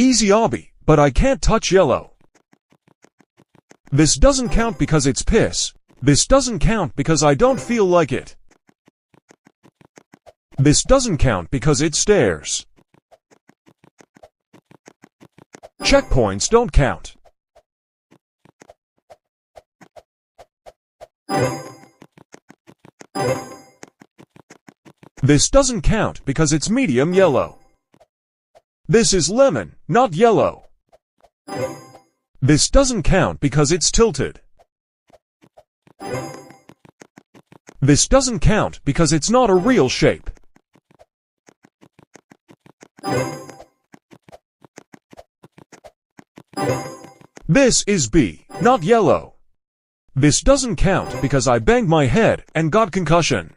Easy obby, but I can't touch yellow. This doesn't count because it's piss. This doesn't count because I don't feel like it. This doesn't count because it stares. Checkpoints don't count. This doesn't count because it's medium yellow. This is lemon, not yellow. This doesn't count because it's tilted. This doesn't count because it's not a real shape. This is B, not yellow. This doesn't count because I banged my head and got concussion.